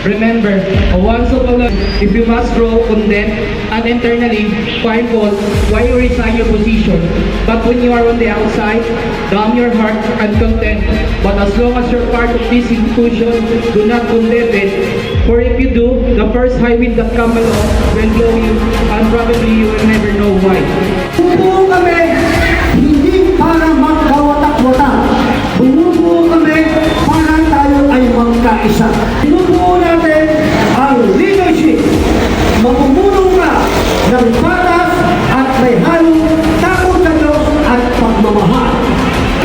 Remember, once of all, if you must grow content and internally find fault, why you resign your position? But when you are on the outside, damn your heart and content. But as long as you're part of this institution, do not condemn it. For if you do, the first high wind that come along will blow you, and probably you will never know why. Bumubuo kami hindi para magkawatak-watak. Bumubuo kami para tayo ay magkaisa. Binubuo natin ang leadership. Mamumuno ka ng patas at may halong takot na Diyos at pagmamahal.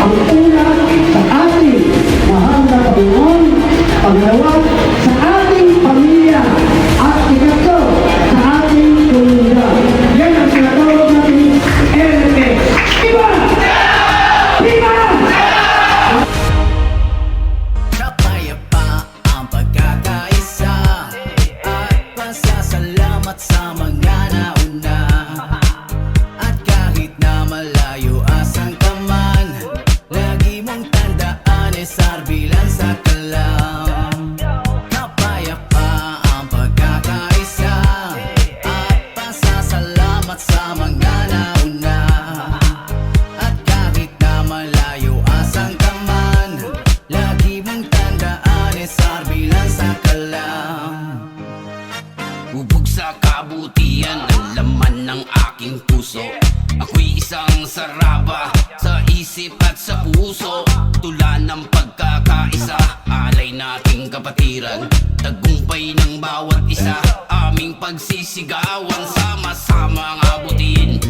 Ang una sa ating mahal na Panginoon, pangalawa sa ating pamilya, at ikatlo sa ating komunidad. Yan ang tinatawag natin LMX. Viva! Viva! Kapayapa ang pagkakaisa at pasasalamat sa mga nauna. At kahit na malayo asan ka man, lagi mong tandaan sarbilan sa kalam. Kapayapa ang pagkakaisa at pasasalamat sa mga nauna. At kahit na malayo asan ka man, lagi mong tandaan sarbilan sa kalam. Hubog sa kabutihan ang laman ng aking puso. Ako'y isang saraba sa isip at sa puso. Tula ng pagkakaisa, alay nating kapatiran. Tagumpay ng bawat isa, aming pagsisigawan. Sama-sama ang abutin,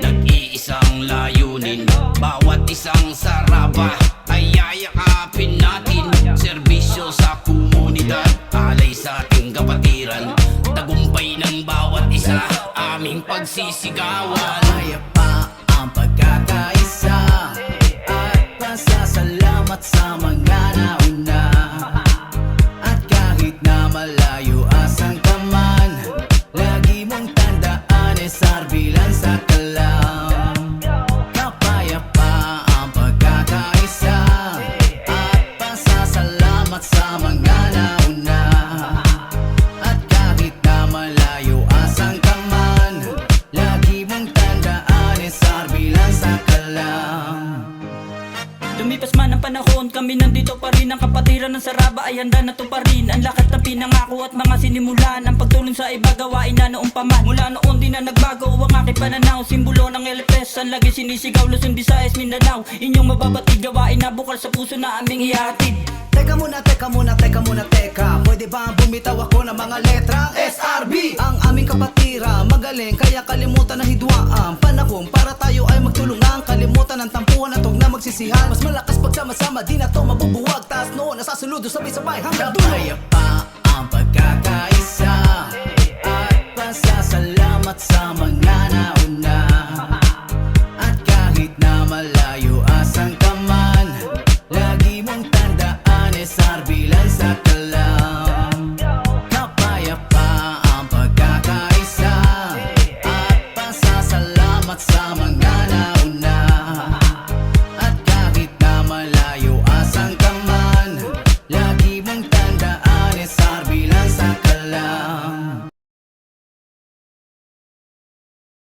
nag-iisang layunin. Bawat isang saraba ay yayakapin natin. Serbisyo sa komunidad, alay sa ating kapatiran. Tagumpay ng bawat isa, aming pagsisigawan. Kaya pa ang pagkakaisa at pasasalamat sa mga nauna. At kahit na malayo asan ka man, lagi mong tandaan sarbilan sa kalam. Kapayapa ang pagkakaisa at pasasalamat sa mga nauna. At kahit na malayo asan ka man, lagi mong tandaan sarbilan sa kalam. Lumipas man ang panahon, kami nandito pa rin. Ang kapatiran ng Saraba ay handa na tuparin ang lakas na pinangako at mga sinimulan. Ang pagtulong sa iba gawain na noong paman. Mula noon din na nagbago ang aking pananaw. Simbolo ng LFS, ang lagi sinisigaw. Luzon, Visayas, Mindanao. Inyong mababatid gawain na bukal sa puso na aming ihatid. Teka muna, teka muna, teka muna, teka. Pwede ba bumitaw ako ng mga letra? SRB! Ang aming kapatira, magaling kaya kalimutan na hidwaan. Panahon para tayo ay magtulungan. Kalimutan ang tampuhan at huwag na magsisihan. Mas malakas pagsama-sama, di na to mabubuwag. Taas noon, nasasuludo sabay-sabay hanggang dulo. Kaya pa ang pagkakaisa at pasasalamat sa mga nauna. At kahit na malayo asan ka man, lagi mong tandaan sarbilan sa kalam. Kapayapa ang pagkakaisa at pasasalamat sa mga